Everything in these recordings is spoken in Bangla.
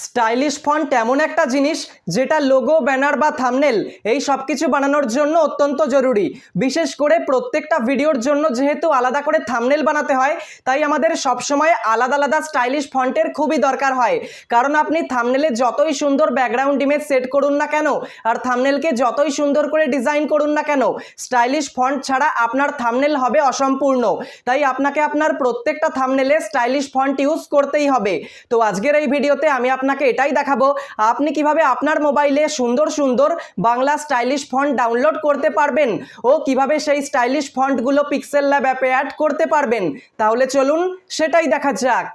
স্টাইলিশ ফন্ট এমন একটা জিনিস যেটা লোগো, ব্যানার বা থাম্বনেল এই সব কিছু বানানোর জন্য অত্যন্ত জরুরি। বিশেষ করে প্রত্যেকটা ভিডিওর জন্য যেহেতু আলাদা করে থাম্বনেল বানাতে হয়, তাই আমাদের সবসময় আলাদা আলাদা স্টাইলিশ ফন্টের খুবই দরকার হয়। কারণ আপনি থাম্বনেলে যতই সুন্দর ব্যাকগ্রাউন্ড ইমেজ সেট করুন না কেন, আর থাম্বনেলকে যতই সুন্দর করে ডিজাইন করুন না কেন, স্টাইলিশ ফন্ট ছাড়া আপনার থাম্বনেল হবে অসম্পূর্ণ। তাই আপনাকে আপনার প্রত্যেকটা থাম্বনেলে স্টাইলিশ ফন্ট ইউজ করতেই হবে। তো আজকের এই ভিডিওতে আমি আপনাকে এটাই দেখাবো আপনি কিভাবে আপনার মোবাইলে সুন্দর সুন্দর বাংলা স্টাইলিশ ফন্ট ডাউনলোড করতে পারবেন ও কিভাবে সেই স্টাইলিশ ফন্টগুলো PixelLab অ্যাপে অ্যাড করতে পারবেন। তাহলে চলুন সেটাই দেখা যাক।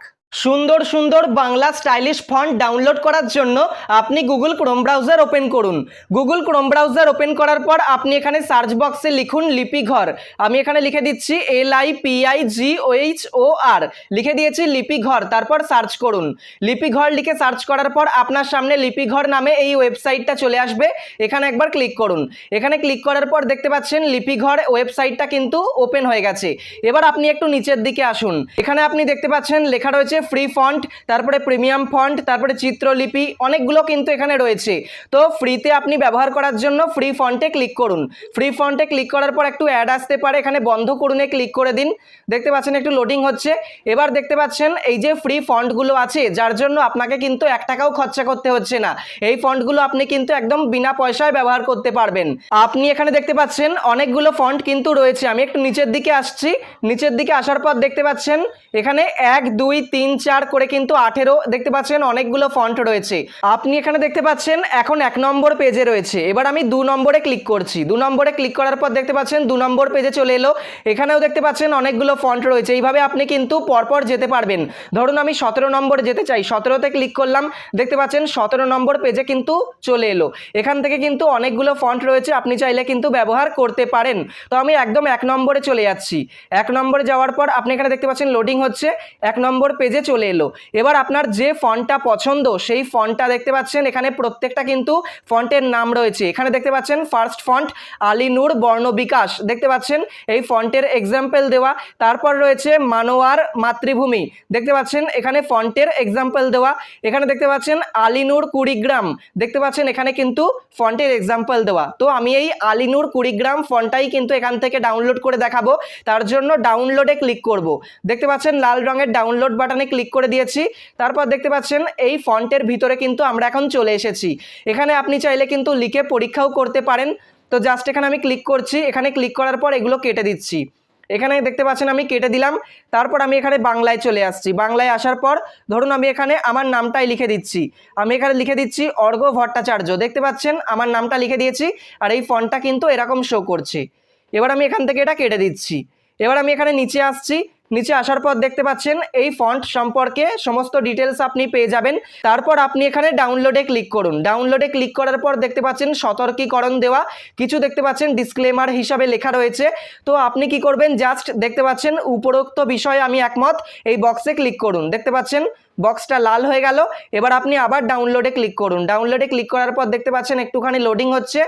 সুন্দর সুন্দর বাংলা স্টাইলিশ ফন্ট ডাউনলোড করার জন্য আপনি গুগল ক্রোম ব্রাউজার ওপেন করুন। গুগল ক্রোম ব্রাউজার ওপেন করার পর আপনি এখানে সার্চ বক্সে লিখুন লিপিঘর। আমি এখানে লিখে দিচ্ছি LIPIGHOR, লিখে দিয়েছি লিপিঘর। তারপর সার্চ করুন। লিপিঘর লিখে সার্চ করার পর আপনার সামনে লিপিঘর নামে এই ওয়েবসাইটটা চলে আসবে। এখানে একবার ক্লিক করুন। এখানে ক্লিক করার পর দেখতে পাচ্ছেন লিপিঘর ওয়েবসাইটটা কিন্তু ওপেন হয়ে গেছে। এবার আপনি একটু নিচের দিকে আসুন। এখানে আপনি দেখতে পাচ্ছেন লেখা রয়েছে ফ্রি ফন্ট, তারপরে প্রিমিয়াম ফন্ট, তারপরে চিত্রলিপি, অনেকগুলো কিন্তু এখানে রয়েছে। তো ফ্রিতে আপনি ব্যবহার করার জন্য ফ্রি ফন্টে ক্লিক করুন। ফ্রি ফন্টে ক্লিক করার পর একটু অ্যাড আসতে পারে, এখানে বন্ধ করুনে ক্লিক করে দিন। দেখতে পাচ্ছেন একটু লোডিং হচ্ছে। এবার দেখতে পাচ্ছেন এই যে ফ্রি ফন্টগুলো আছে, যার জন্য আপনাকে কিন্তু 1 টাকাও খরচা করতে হচ্ছে না। এই ফন্টগুলো আপনি কিন্তু একদম বিনা পয়সায় ব্যবহার করতে পারবেন। আপনি এখানে দেখতে পাচ্ছেন অনেকগুলো ফন্ট কিন্তু রয়েছে। আমি একটু নিচের দিকে আসছি। নিচের দিকে আসার পর দেখতে পাচ্ছেন এখানে 1 2 3 4 করে কিন্তু 18 দেখতে পাচ্ছেন অনেকগুলো ফন্ট রয়েছে। আপনি এখানে দেখতে পাচ্ছেন এখন 1 নম্বর পেজে রয়েছে। এবার আমি 2 নম্বরে ক্লিক করছি। 2 নম্বরে ক্লিক করার পর দেখতে পাচ্ছেন 2 নম্বর পেজে চলে এলো। এখানেও দেখতে পাচ্ছেন অনেকগুলো ফন্ট রয়েছে। এইভাবে আপনি কিন্তু পরপর যেতে পারবেন। ধরুন আমি 17 নম্বরে যেতে চাই, 17তে ক্লিক করলাম। দেখতে পাচ্ছেন 17 নম্বর পেজে কিন্তু চলে এলো। এখান থেকে কিন্তু অনেকগুলো ফন্ট রয়েছে, আপনি চাইলে কিন্তু ব্যবহার করতে পারেন। তো আমি একদম 1 নম্বরে চলে যাচ্ছি। 1 নম্বরে যাওয়ার পর আপনি এখানে দেখতে পাচ্ছেন লোডিং হচ্ছে। 1 নম্বর পেজে চলে এলো। এবার আপনার যে ফন্টটা পছন্দ সেই ফন্টটা দেখতে পাচ্ছেন এখানে প্রত্যেকটা কিন্তু ফন্টের নাম রয়েছে। এখানে দেখতে পাচ্ছেন ফার্স্ট ফন্ট আলিনুর বর্ণ বিকাশ, দেখতে পাচ্ছেন এই ফন্টের এক্সাম্পল দেওয়া। তারপর রয়েছে মানোয়ার মাতৃভূমি, দেখতে পাচ্ছেন এখানে ফন্টের এক্সাম্পল দেওয়া। এখানে দেখতে পাচ্ছেন আলিনুর কুড়িগ্রাম, দেখতে পাচ্ছেন এখানে কিন্তু ফন্টের এক্সাম্পল দেওয়া। তো আমি এই আলিনুর কুড়িগ্রাম ফন্টটাই কিন্তু এখান থেকে ডাউনলোড করে দেখাবো। তার জন্য ডাউনলোডে ক্লিক করব। দেখতে পাচ্ছেন লাল রঙের ডাউনলোড বাটনে ক্লিক করে দিয়েছি। তারপর দেখতে পাচ্ছেন এই ফন্টের ভিতরে কিন্তু আমরা এখন চলে এসেছি। এখানে আপনি চাইলে কিন্তু লিখে পরীক্ষাও করতে পারেন। তো জাস্ট এখানে আমি ক্লিক করছি। এখানে ক্লিক করার পর এগুলো কেটে দিচ্ছি। এখানে দেখতে পাচ্ছেন আমি কেটে দিলাম। তারপর আমি এখানে বাংলায় চলে আসছি। বাংলায় আসার পর ধরুন আমি এখানে আমার নামটাই লিখে দিচ্ছি। আমি এখানে লিখে দিচ্ছি অর্ঘ্য ভট্টাচার্য, দেখতে পাচ্ছেন আমার নামটা লিখে দিয়েছি। আর এই ফন্টটা কিন্তু এরকম শো করছে। এবার আমি এখান থেকে এটা কেটে দিচ্ছি। এবার আমি এখানে নিচে আসছি। নিচে আসার পর দেখতে পাচ্ছেন এই ফন্ট সম্পর্কে সমস্ত ডিটেলস আপনি পেয়ে যাবেন। তারপর আপনি এখানে ডাউনলোডে ক্লিক করুন। ডাউনলোডে ক্লিক করার পর দেখতে পাচ্ছেন সতর্কীকরণ দেওয়া, কিছু দেখতে পাচ্ছেন ডিসক্লেমার হিসাবে লেখা রয়েছে। তো আপনি কি করবেন, জাস্ট দেখতে পাচ্ছেন উপরোক্ত বিষয়ে আমি একমত, এই বক্সে ক্লিক করুন। দেখতে পাচ্ছেন বক্সটা লাল হয়ে গেল। এবার আপনি আবার ডাউনলোডে ক্লিক করুন। ডাউনলোডে ক্লিক করার পর দেখতে পাচ্ছেন একটুখানি লোডিং হচ্ছে।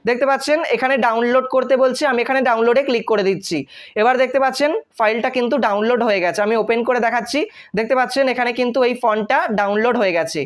দেখতে পাচ্ছেন এখানে ডাউনলোড করতে বলছে, আমি এখানে ডাউনলোডে ক্লিক করে দিচ্ছি। এবার দেখতে পাচ্ছেন ফাইলটা কিন্তু ডাউনলোড হয়ে গেছে। আমি ওপেন করে দেখাচ্ছি। দেখতে পাচ্ছেন এখানে কিন্তু এই ফন্টটা ডাউনলোড হয়ে গেছে।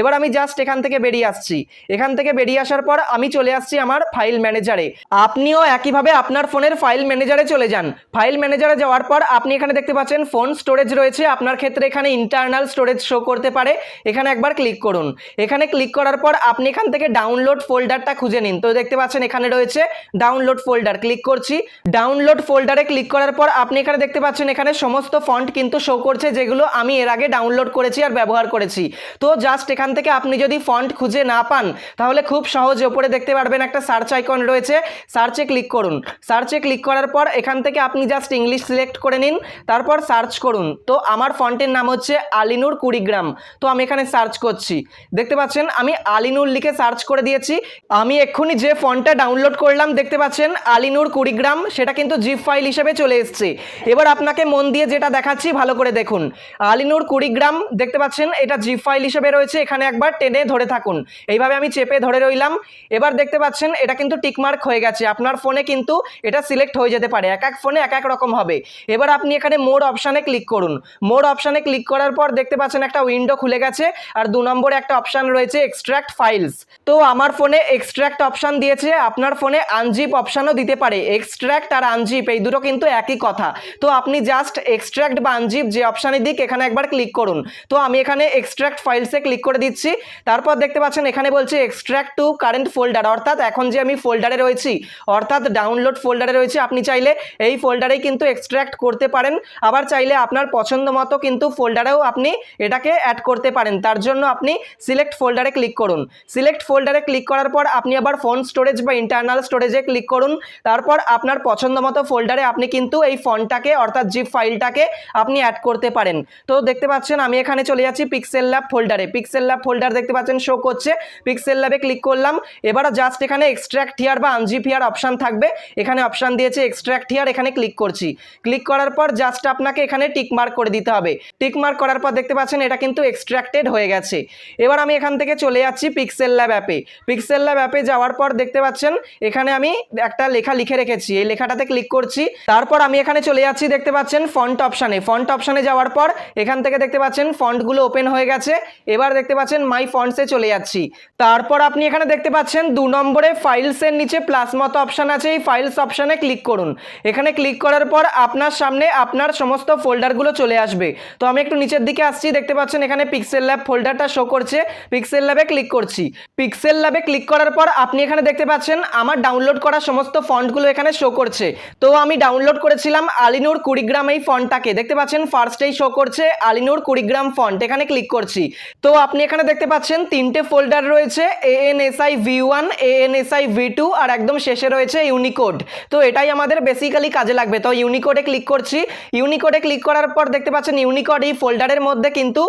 এবার আমি জাস্ট এখান থেকে বেরিয়ে আসছি। এখান থেকে বেরিয়ে আসার পর আমি চলে আসছি আমার ফাইল ম্যানেজারে। আপনিও একইভাবে আপনার ফোনের ফাইল ম্যানেজারে চলে যান। ফাইল ম্যানেজারে যাওয়ার পর আপনি এখানে দেখতে পাচ্ছেন ফোন স্টোরেজ রয়েছে। আপনার ক্ষেত্রে এখানে ইন্টারনাল স্টোরেজ শো করতে পারে। এখানে একবার ক্লিক করুন। এখানে ক্লিক করার পর আপনি এখান থেকে ডাউনলোড ফোল্ডারটা খুঁজে নিন। তো দেখতে পাচ্ছেন এখানে রয়েছে ডাউনলোড ফোল্ডার, ক্লিক করছি। ডাউনলোড ফোল্ডারে ক্লিক করার পর আপনি এখানে দেখতে পাচ্ছেন এখানে সমস্ত ফন্ট কিন্তু শো করছে যেগুলো আমি এর আগে ডাউনলোড করেছি আর ব্যবহার করেছি। তো জাস্ট এখান থেকে আপনি যদি ফন্ট খুঁজে না পান তাহলে খুব সহজে উপরে দেখতে পারবেন একটা সার্চ আইকন রয়েছে, সার্চে ক্লিক করুন। সার্চে ক্লিক করার পর এখান থেকে আপনি জাস্ট ইংলিশ সিলেক্ট করে নিন, তারপর সার্চ করুন। তো আমার ফন্টের নাম হচ্ছে আলিনুর কুড়িগ্রাম। তো আমি এখানে সার্চ করছি। দেখতে পাচ্ছেন আমি আলিনুর লিখে সার্চ করে দিয়েছি। আমি এক্ষুনি যে ফন্ট ফন্টটা ডাউনলোড করলাম, দেখতে পাচ্ছেন আলিনুর 20 গ্রাম, সেটা কিন্তু জিপ ফাইল হিসেবে চলে এসছে। এবার আপনাকে মন দিয়ে যেটা দেখাচ্ছি ভালো করে দেখুন। আলিনুর 20 গ্রাম দেখতে পাচ্ছেন এটা জিপ ফাইল হিসেবে রয়েছে, এখানে একবার টেনে ধরে থাকুন। এইভাবে আমি চেপে ধরে রইলাম। এবার দেখতে পাচ্ছেন এটা কিন্তু টিকমার্ক হয়ে গেছে। আপনার ফোনে কিন্তু এটা সিলেক্ট হয়ে যেতে পারে, এক এক ফোনে এক এক রকম হবে। এবার আপনি এখানে মোড অপশানে ক্লিক করুন। মোড অপশানে ক্লিক করার পর দেখতে পাচ্ছেন একটা উইন্ডো খুলে গেছে, আর 2 নম্বরে একটা অপশান রয়েছে এক্সট্রাক্ট ফাইলস। তো আমার ফোনে এক্সট্রাক্ট অপশান দিয়েছে, আপনার ফোনে আনজিপ অপশানও দিতে পারে। এক্সট্রাক্ট আর আনজিপ এই দুটো কিন্তু একই কথা। তো আপনি জাস্ট এক্সট্রাক্ট বা আনজিপ যে অপশানে দিক এখানে একবার ক্লিক করুন। তো আমি এখানে এক্সট্রাক্ট ফাইলসে ক্লিক করে দিচ্ছি। তারপর দেখতে পাচ্ছেন এখানে বলছে এক্সট্রাক্ট টু কারেন্ট ফোল্ডার, অর্থাৎ এখন যে আমি ফোল্ডারে রয়েছি, অর্থাৎ ডাউনলোড ফোল্ডারে রয়েছে, আপনি চাইলে এই ফোল্ডারেই কিন্তু এক্সট্রাক্ট করতে পারেন। আবার চাইলে আপনার পছন্দ মতো কিন্তু ফোল্ডারেও আপনি এটাকে অ্যাড করতে পারেন। তার জন্য আপনি সিলেক্ট ফোল্ডারে ক্লিক করুন। সিলেক্ট ফোল্ডারে ক্লিক করার পর আপনি আবার ফোন স্টোরেজ বা ইন্টারনাল স্টোরেজে ক্লিক করুন। তারপর আপনার পছন্দ মতো ফোল্ডারে আপনি কিন্তু এই ফন্টটাকে অর্থাৎ জিপ ফাইলটাকে আপনি অ্যাড করতে পারেন। তো দেখতে পাচ্ছেন আমি এখানে চলে যাচ্ছি PixelLab ফোল্ডারে। PixelLab ফোল্ডার দেখতে পাচ্ছেন শো করছে। PixelLab-এ ক্লিক করলাম। এবার জাস্ট এখানে এক্সট্রাক্ট হিয়ার বা আনজিপ হিয়ার অপশান থাকবে, এখানে অপশান দিয়েছে এক্সট্রাক্ট হিয়ার, এখানে ক্লিক করছি। ক্লিক করার পর জাস্ট আপনাকে এখানে টিক মার্ক করে দিতে হবে। টিক মার্ক করার পর দেখতে পাচ্ছেন এটা কিন্তু এক্সট্রাক্টেড হয়ে গেছে। এবার আমি এখান থেকে চলে যাচ্ছি PixelLab অ্যাপে। PixelLab অ্যাপে যাওয়ার পর দেখতে পাচ্ছেন এখানে আমি একটা লেখা লিখে রেখেছি, এই লেখাটাতে ক্লিক করছি। তারপর আমি এখানে চলে যাচ্ছি দেখতে পাচ্ছেন ফন্ট অপশানে। ফন্ট অপশানে যাওয়ার পর এখান থেকে দেখতে পাচ্ছেন ফন্টগুলো ওপেন হয়ে গেছে। এবার দেখতে পাচ্ছেন মাই ফন্টসে চলে যাচ্ছি। তারপর আপনি এখানে দেখতে পাচ্ছেন 2 নম্বরে ফাইলসের নিচে প্লাস মতো অপশান আছে, এই ফাইলস অপশানে ক্লিক করুন। এখানে ক্লিক করার পর আপনার সামনে আপনার সমস্ত ফোল্ডারগুলো চলে আসবে। তো আমি একটু নিচের দিকে আসছি, দেখতে পাচ্ছেন এখানে PixelLab ফোল্ডারটা শো করছে। PixelLab-এ ক্লিক করছি। PixelLab-এ ক্লিক করার পর আপনি এখানে দেখতে পাচ্ছেন আমার ডাউনলোড করা সমস্ত ফন্টগুলো এখানে শো করছে। তো আমি ডাউনলোড করেছিলাম আলিনুর 20 গ্রাম এই ফন্টটাকে, দেখতে পাচ্ছেন ফার্স্টেই শো করছে আলিনুর 20 গ্রাম ফন্ট, এখানে ক্লিক করছি। তো আপনি এখানে দেখতে পাচ্ছেন 3টে ফোল্ডার রয়েছে, ANSI V1, ANSI V2 আর একদম শেষে রয়েছে ইউনিকোড। তো এটাই আমাদের বেসিক্যালি কাজে লাগবে। তো ইউনিকোডে ক্লিক করছি। ইউনিকোডে ক্লিক করার পর দেখতে পাচ্ছেন ইউনিকোড এই ফোল্ডারের মধ্যে কিন্তু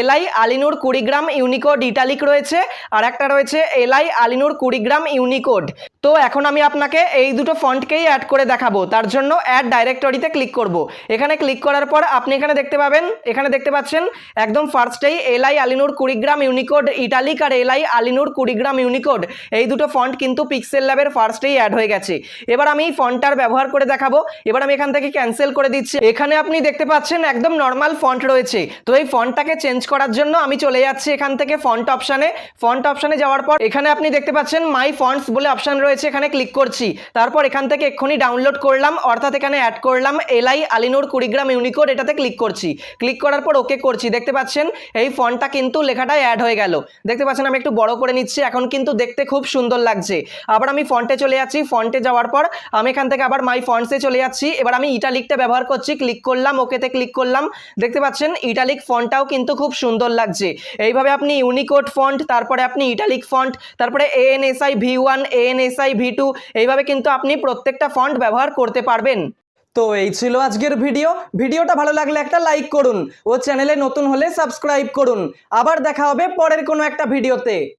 LI আলিনুর 20 গ্রাম ইউনিকোড ইটালিক রয়েছে, আর একটা রয়েছে LI আলিনুর 20 গ্রাম ইউনিকোড। তো এখন আমি আপনাকে এই দুটো ফন্টকেই অ্যাড করে দেখাবো, তার জন্য অ্যাড ডাইরেক্টরিতে ক্লিক করব। এখানে ক্লিক করার পর আপনি এখানে দেখতে পাবেন, এখানে দেখতে পাচ্ছেন একদম ফার্স্টেই LI আলিনুর 20 গ্রাম ইউনিকোড ইটালিক আর LI আলিনুর 20 গ্রাম ইউনিকোড, এই দুটো ফন্ট কিন্তু PixelLab-এর ফার্স্টেই অ্যাড হয়ে গেছে। এবার আমি এই ফন্টটার ব্যবহার করে দেখাবো। এবার আমি এখান থেকে ক্যান্সেল করে দিচ্ছি। এখানে আপনি দেখতে পাচ্ছেন একদম নর্মাল ফন্ট রয়েছে। তো এই ফন্টটাকে চেঞ্জ করার জন্য আমি চলে যাচ্ছি এখান থেকে ফন্ট অপশানে। ফন্ট অপশানে যাওয়ার পর এখানে আপনি দেখতে পাচ্ছেন মাই ফন্টস বলে অপশান রয়েছে, এখানে ক্লিক করছি। তারপর এখান থেকে এক্ষুনি ডাউনলোড করলাম, অর্থাৎ এখানে অ্যাড করলাম LI আলিনুর 20 গ্রাম ইউনিকোড, এটাতে ক্লিক করছি। ক্লিক করার পর ওকে করছি। দেখতে পাচ্ছেন এই ফন্টটা কিন্তু লেখাটাই অ্যাড হয়ে গেল। দেখতে পাচ্ছেন আমি একটু বড় করে নিচ্ছি, এখন কিন্তু দেখতে খুব সুন্দর লাগছে। আবার আমি ফন্টে চলে যাচ্ছি। ফন্টে যাওয়ার পর আমি এখান থেকে আবার মাই ফন্টসে চলে যাচ্ছি। এবার আমি ইটালিকটা ব্যবহার করছি, ক্লিক করলাম, ওকেতে ক্লিক করলাম। দেখতে পাচ্ছেন ইটালিক ফন্টটাও কিন্তু খুব সুন্দর লাগছে। এইভাবে আপনি ইউনিকোড ফন্ট, তারপরে আপনি ইটালিক ফন্ট, তারপরে ANSI V1, ANSI V2, এইভাবে কিন্তু আপনি প্রত্যেকটা ফন্ট ব্যবহার করতে পারবেন। তো এই ছিল আজকের ভিডিওটা ভালো লাগলে একটা লাইক করুন ও চ্যানেলে নতুন হলে সাবস্ক্রাইব করুন। আবার দেখা হবে পরের কোনো একটা ভিডিওতে।